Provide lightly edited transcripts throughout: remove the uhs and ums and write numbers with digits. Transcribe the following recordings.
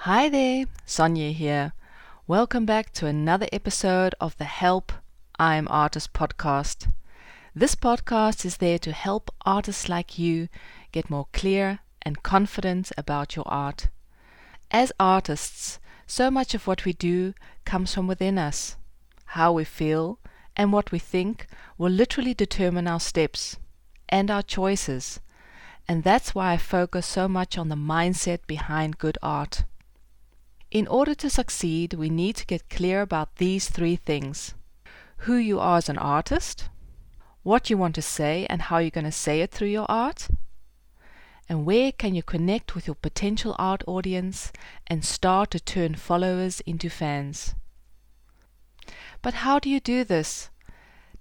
Hi there, Sonia here. Welcome back to another episode of the Help I'm Artist podcast. This podcast is there to help artists like you get more clear and confident about your art. As artists, so much of what we do comes from within us. How we feel and what we think will literally determine our steps and our choices. And that's why I focus so much on the mindset behind good art. In order to succeed, we need to get clear about these three things: who you are as an artist, what you want to say and how you're going to say it through your art, and where can you connect with your potential art audience and start to turn followers into fans. But how do you do this?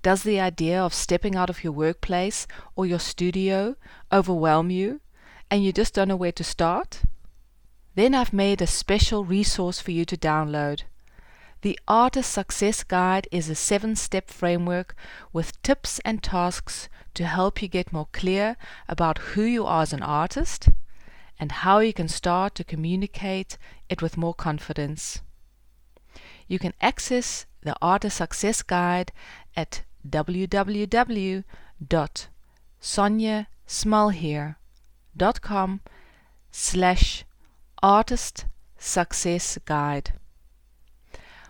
Does the idea of stepping out of your workplace or your studio overwhelm you and you just don't know where to start? Then I've made a special resource for you to download. The Artist Success Guide is a 7-step framework with tips and tasks to help you get more clear about who you are as an artist and how you can start to communicate it with more confidence. You can access the Artist Success Guide at www.soniasmulhere.com/Artist Success Guide.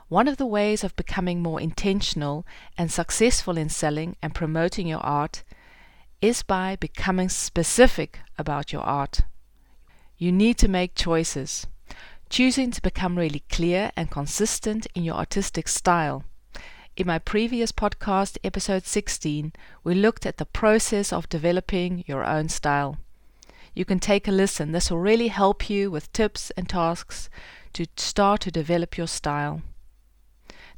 One of the ways of becoming more intentional and successful in selling and promoting your art is by becoming specific about your art. You need to make choices, choosing to become really clear and consistent in your artistic style. In my previous podcast, episode 16, we looked at the process of developing your own style. You can take a listen. This will really help you with tips and tasks to start to develop your style.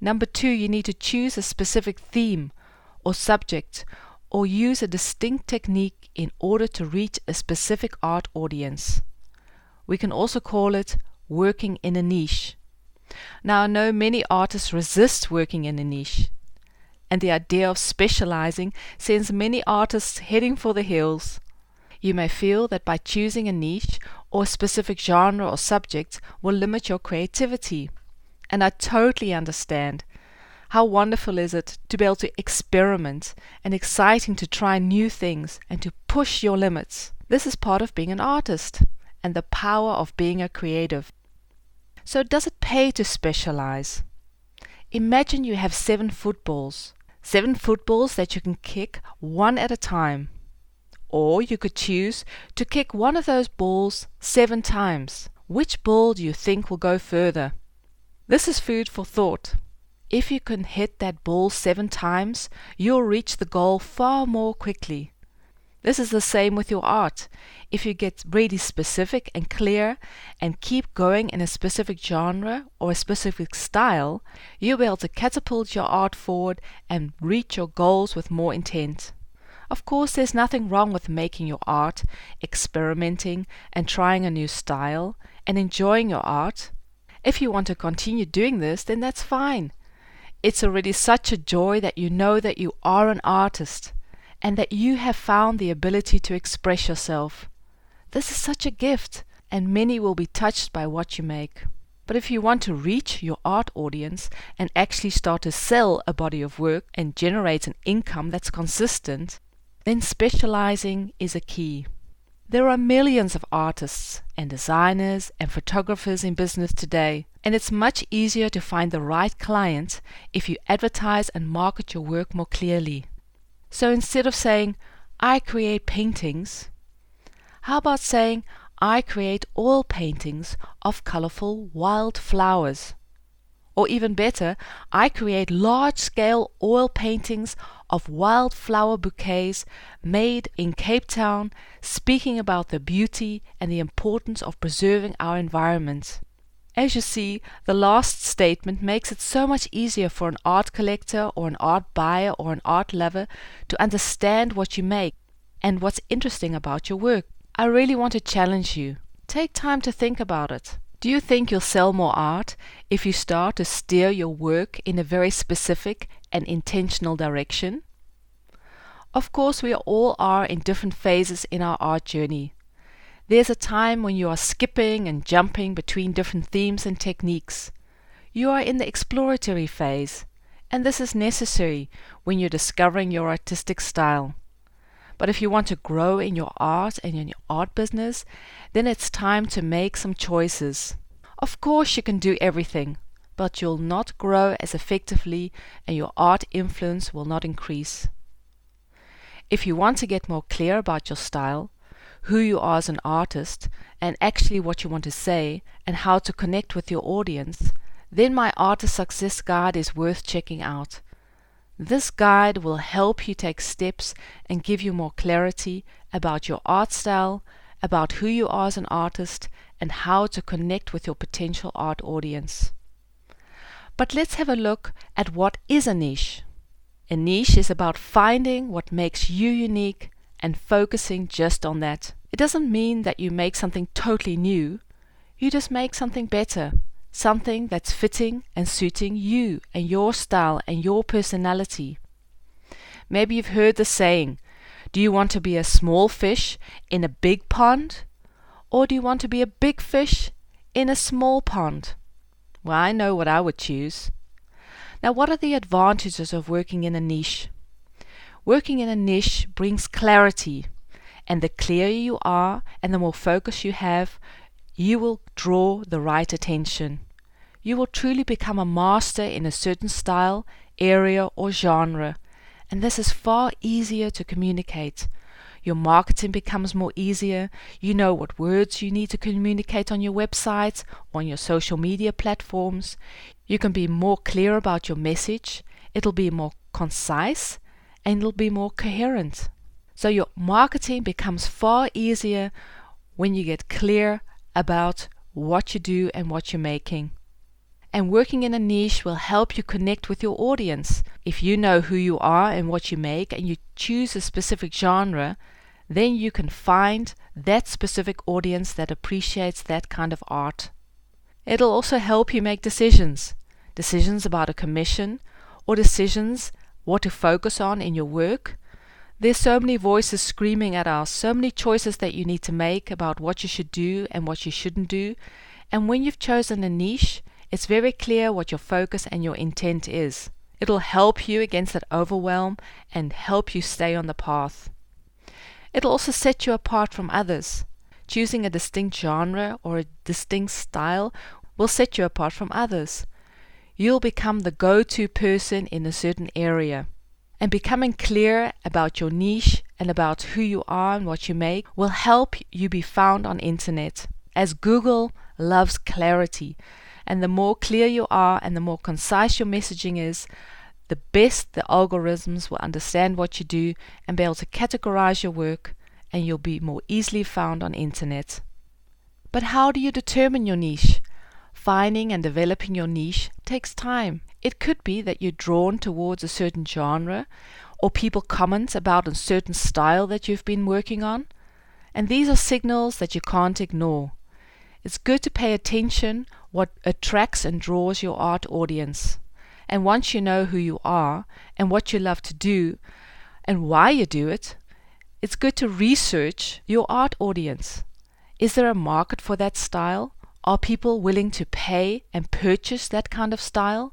Number 2, you need to choose a specific theme or subject or use a distinct technique in order to reach a specific art audience. We can also call it working in a niche. Now, I know many artists resist working in a niche, and the idea of specializing sends many artists heading for the hills. You may feel that by choosing a niche or a specific genre or subject will limit your creativity, and I totally understand. How wonderful is it to be able to experiment and exciting to try new things and to push your limits. This is part of being an artist and the power of being a creative. So does it pay to specialize? Imagine you have 7 footballs. 7 footballs that you can kick one at a time. Or you could choose to kick one of those balls 7 times. Which ball do you think will go further? This is food for thought. If you can hit that ball 7 times, you'll reach the goal far more quickly. This is the same with your art. If you get really specific and clear and keep going in a specific genre or a specific style, you'll be able to catapult your art forward and reach your goals with more intent. Of course, there's nothing wrong with making your art, experimenting and trying a new style and enjoying your art. If you want to continue doing this, then that's fine. It's already such a joy that you know that you are an artist and that you have found the ability to express yourself. This is such a gift, and many will be touched by what you make. But if you want to reach your art audience and actually start to sell a body of work and generate an income that's consistent, then specializing is a key. There are millions of artists and designers and photographers in business today, and it's much easier to find the right client if you advertise and market your work more clearly. So instead of saying, I create paintings, how about saying, I create oil paintings of colorful wild flowers? Or even better, I create large-scale oil paintings of wildflower bouquets made in Cape Town, speaking about the beauty and the importance of preserving our environment. As you see, the last statement makes it so much easier for an art collector or an art buyer or an art lover to understand what you make and what's interesting about your work. I really want to challenge you. Take time to think about it. Do you think you'll sell more art if you start to steer your work in a very specific and intentional direction? Of course, we all are in different phases in our art journey. There's a time when you are skipping and jumping between different themes and techniques. You are in the exploratory phase, and this is necessary when you're discovering your artistic style. But if you want to grow in your art and in your art business, then it's time to make some choices. Of course you can do everything, but you'll not grow as effectively and your art influence will not increase. If you want to get more clear about your style, who you are as an artist, and actually what you want to say, and how to connect with your audience, then my Artist Success Guide is worth checking out. This guide will help you take steps and give you more clarity about your art style, about who you are as an artist, and how to connect with your potential art audience. But let's have a look at what is a niche. A niche is about finding what makes you unique and focusing just on that. It doesn't mean that you make something totally new. You just make something better, something that's fitting and suiting you and your style and your personality. Maybe you've heard the saying, do you want to be a small fish in a big pond? Or do you want to be a big fish in a small pond? Well, I know what I would choose. Now, what are the advantages of working in a niche? Working in a niche brings clarity, and the clearer you are and the more focus you have, you will draw the right attention. You will truly become a master in a certain style, area, or genre, and this is far easier to communicate. Your marketing becomes more easier. You know what words you need to communicate on your website, on your social media platforms. You can be more clear about your message. It'll be more concise and it'll be more coherent. So your marketing becomes far easier when you get clear about what you do and what you're making. And working in a niche will help you connect with your audience. If you know who you are and what you make and you choose a specific genre, then you can find that specific audience that appreciates that kind of art. It'll also help you make decisions about a commission or decisions what to focus on in your work. There's so many voices screaming at us, so many choices that you need to make about what you should do and what you shouldn't do. And when you've chosen a niche, it's very clear what your focus and your intent is. It'll help you against that overwhelm and help you stay on the path. It'll also set you apart from others. Choosing a distinct genre or a distinct style will set you apart from others. You'll become the go-to person in a certain area. And becoming clear about your niche and about who you are and what you make will help you be found on internet, as Google loves clarity. And the more clear you are and the more concise your messaging is, the best the algorithms will understand what you do and be able to categorize your work, and you'll be more easily found on internet. But how do you determine your niche? Finding and developing your niche takes time. It could be that you're drawn towards a certain genre, or people comment about a certain style that you've been working on, and these are signals that you can't ignore. It's good to pay attention what attracts and draws your art audience. And once you know who you are and what you love to do and why you do it, it's good to research your art audience. Is there a market for that style? Are people willing to pay and purchase that kind of style?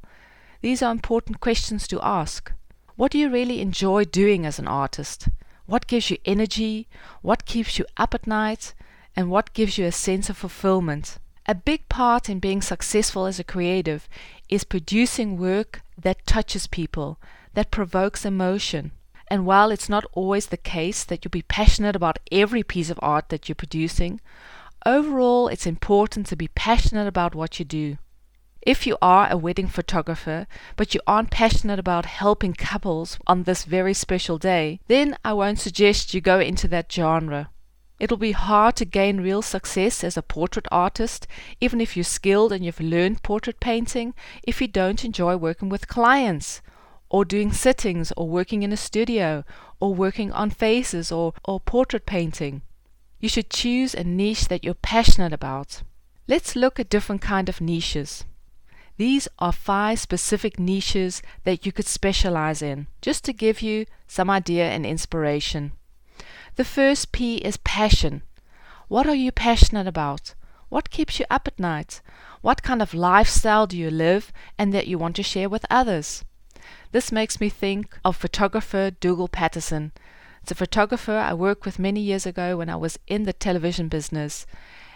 These are important questions to ask. What do you really enjoy doing as an artist? What gives you energy? What keeps you up at night? And what gives you a sense of fulfillment? A big part in being successful as a creative is producing work that touches people, that provokes emotion. And while it's not always the case that you'll be passionate about every piece of art that you're producing, overall it's important to be passionate about what you do. If you are a wedding photographer, but you aren't passionate about helping couples on this very special day, then I won't suggest you go into that genre. It'll be hard to gain real success as a portrait artist, even if you're skilled and you've learned portrait painting, if you don't enjoy working with clients, or doing sittings, or working in a studio, or working on faces, or portrait painting. You should choose a niche that you're passionate about. Let's look at different kind of niches. These are 5 specific niches that you could specialize in, just to give you some idea and inspiration. The first P is passion. What are you passionate about? What keeps you up at night? What kind of lifestyle do you live and that you want to share with others? This makes me think of photographer Dougal Patterson. It's a photographer I worked with many years ago when I was in the television business.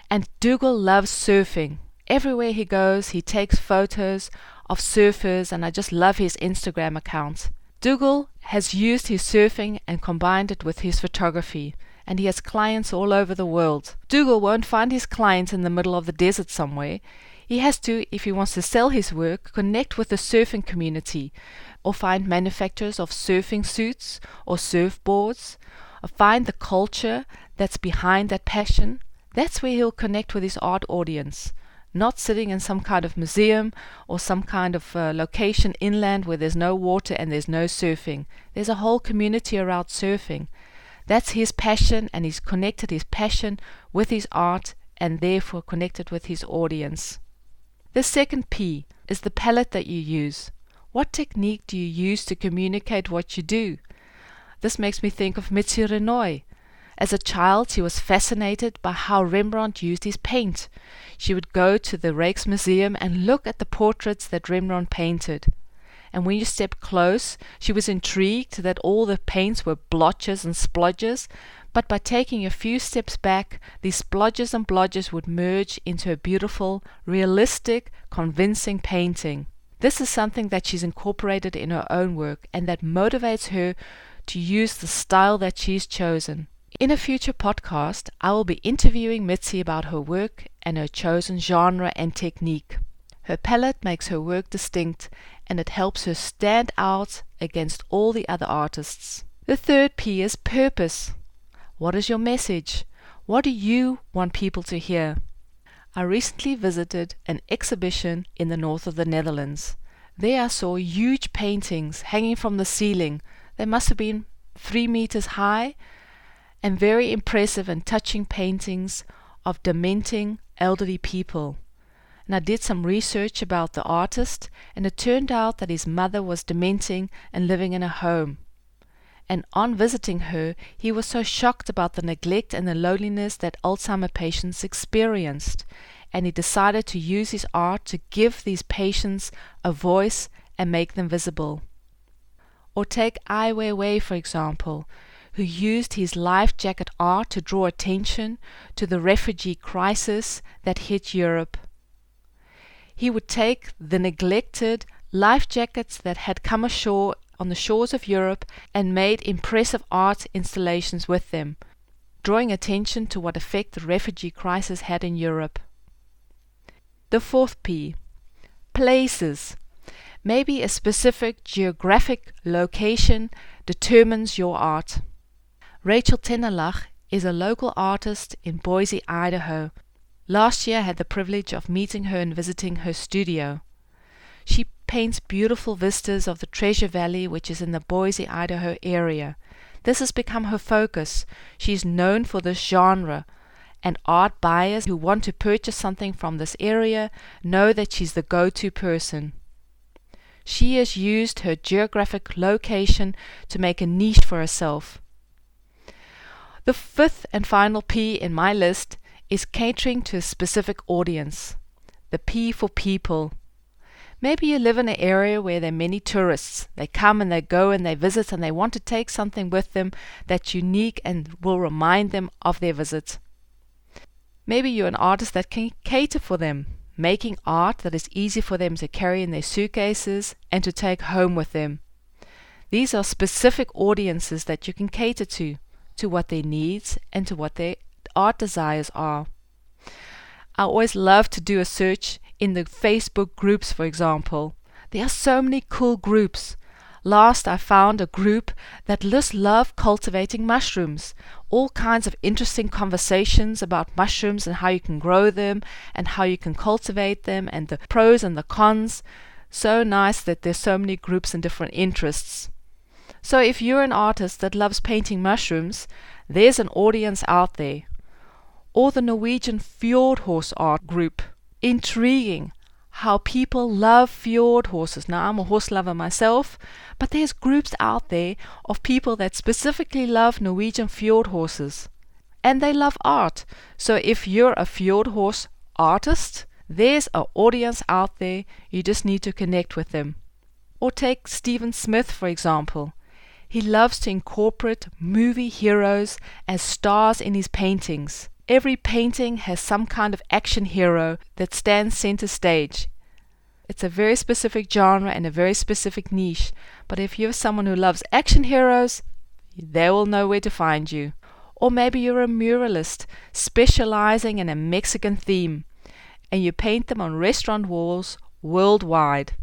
And Dougal loves surfing. Everywhere he goes, he takes photos of surfers, and I just love his Instagram account. Dougal has used his surfing and combined it with his photography, and he has clients all over the world. Dougal won't find his clients in the middle of the desert somewhere. He has to, if he wants to sell his work, connect with the surfing community, or find manufacturers of surfing suits or surfboards, or find the culture that's behind that passion. That's where he'll connect with his art audience, not sitting in some kind of museum or some kind of location inland where there's no water and there's no surfing. There's a whole community around surfing. That's his passion, and he's connected his passion with his art and therefore connected with his audience. The second P is the palette that you use. What technique do you use to communicate what you do? This makes me think of Mitzi Renoy. As a child, she was fascinated by how Rembrandt used his paint. She would go to the Rijksmuseum and look at the portraits that Rembrandt painted. And when you stepped close, she was intrigued that all the paints were blotches and splodges, but by taking a few steps back, these splodges and blotches would merge into a beautiful, realistic, convincing painting. This is something that she's incorporated in her own work and that motivates her to use the style that she's chosen. In a future podcast, I will be interviewing Mitzi about her work and her chosen genre and technique. Her palette makes her work distinct, and it helps her stand out against all the other artists. The third P is purpose. What is your message? What do you want people to hear? I recently visited an exhibition in the north of the Netherlands. There I saw huge paintings hanging from the ceiling. They must have been 3 meters high, and very impressive and touching paintings of dementing elderly people. And I did some research about the artist, and it turned out that his mother was dementing and living in a home. And on visiting her, he was so shocked about the neglect and the loneliness that Alzheimer patients experienced, and he decided to use his art to give these patients a voice and make them visible. Or take Ai Weiwei, for example, who used his life jacket art to draw attention to the refugee crisis that hit Europe. He would take the neglected life jackets that had come ashore on the shores of Europe and made impressive art installations with them, drawing attention to what effect the refugee crisis had in Europe. The fourth P, places. Maybe a specific geographic location determines your art. Rachel Tennerlach is a local artist in Boise, Idaho. Last year I had the privilege of meeting her and visiting her studio. She paints beautiful vistas of the Treasure Valley, which is in the Boise, Idaho area. This has become her focus. She is known for this genre, and art buyers who want to purchase something from this area know that she's the go-to person. She has used her geographic location to make a niche for herself. The fifth and final P in my list is catering to a specific audience. The P for people. Maybe you live in an area where there are many tourists. They come and they go and they visit, and they want to take something with them that's unique and will remind them of their visit. Maybe you're an artist that can cater for them, making art that is easy for them to carry in their suitcases and to take home with them. These are specific audiences that you can cater to what their needs and to what their art desires are. I always love to do a search in the Facebook groups, for example. There are so many cool groups. Last I found a group that just love cultivating mushrooms. All kinds of interesting conversations about mushrooms and how you can grow them and how you can cultivate them and the pros and the cons. So nice that there's so many groups and different interests. So if you're an artist that loves painting mushrooms, there's an audience out there. Or the Norwegian fjord horse art group. Intriguing how people love fjord horses. Now, I'm a horse lover myself, but there's groups out there of people that specifically love Norwegian fjord horses. and they love art. So if you're a fjord horse artist, there's an audience out there. You just need to connect with them. Or take Stephen Smith, for example. He loves to incorporate movie heroes as stars in his paintings. Every painting has some kind of action hero that stands center stage. It's a very specific genre and a very specific niche, but if you're someone who loves action heroes, they will know where to find you. Or maybe you're a muralist specializing in a Mexican theme, and you paint them on restaurant walls worldwide.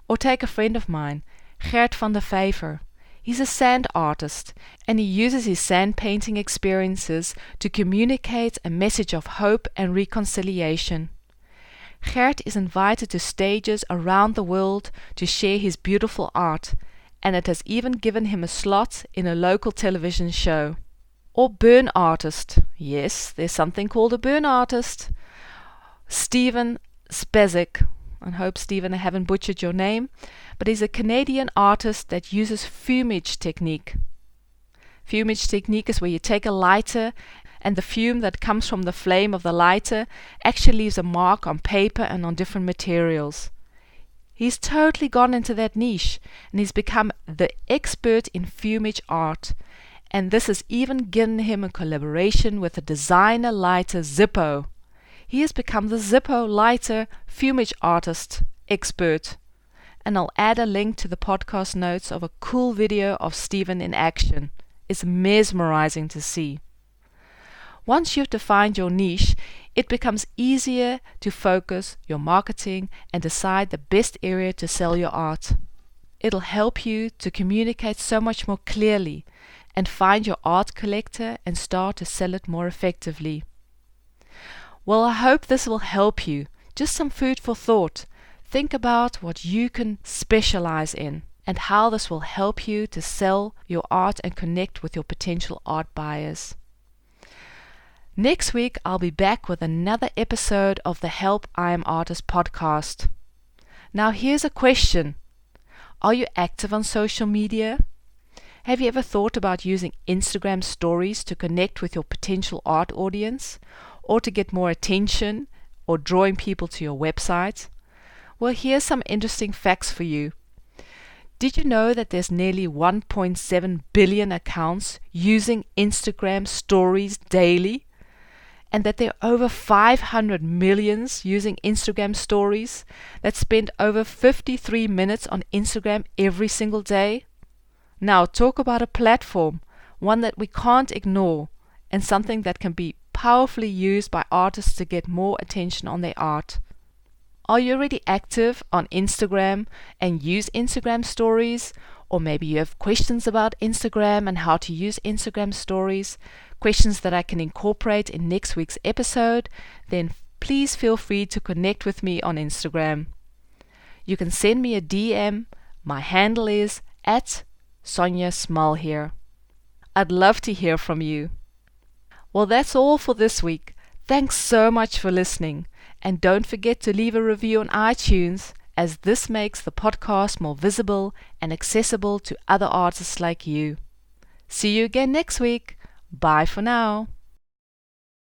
Or take a friend of mine, Gert van der Vijver. He's a sand artist, and he uses his sand painting experiences to communicate a message of hope and reconciliation. Gert is invited to stages around the world to share his beautiful art, and it has even given him a slot in a local television show. Or burn artist. Yes, there's something called a burn artist. Steven Spezek. I hope, Stephen, I haven't butchered your name, but he's a Canadian artist that uses fumage technique. Fumage technique is where you take a lighter and the fume that comes from the flame of the lighter actually leaves a mark on paper and on different materials. He's totally gone into that niche, and he's become the expert in fumage art, and this has even given him a collaboration with the designer lighter Zippo. He has become the Zippo lighter fumage artist expert, and I'll add a link to the podcast notes of a cool video of Stephen in action. It's mesmerizing to see. Once you've defined your niche, it becomes easier to focus your marketing and decide the best area to sell your art. It'll help you to communicate so much more clearly and find your art collector and start to sell it more effectively. Well, I hope this will help you. Just some food for thought. Think about what you can specialize in and how this will help you to sell your art and connect with your potential art buyers. Next week, I'll be back with another episode of the Help I Am Artist podcast. Now, here's a question. Are you active on social media? Have you ever thought about using Instagram stories to connect with your potential art audience, or to get more attention, or drawing people to your website? Well, here's some interesting facts for you. Did you know that there's nearly 1.7 billion accounts using Instagram stories daily? And that there are over 500 millions using Instagram stories that spend over 53 minutes on Instagram every single day? Now, talk about a platform, one that we can't ignore, and something that can be powerfully used by artists to get more attention on their art. Are you already active on Instagram and use Instagram stories? Or maybe you have questions about Instagram and how to use Instagram stories, questions that I can incorporate in next week's episode, then please feel free to connect with me on Instagram. You can send me a DM. My handle is @SonjaSmalheer. I'd love to hear from you. Well, that's all for this week. Thanks so much for listening. And don't forget to leave a review on iTunes, as this makes the podcast more visible and accessible to other artists like you. See you again next week. Bye for now.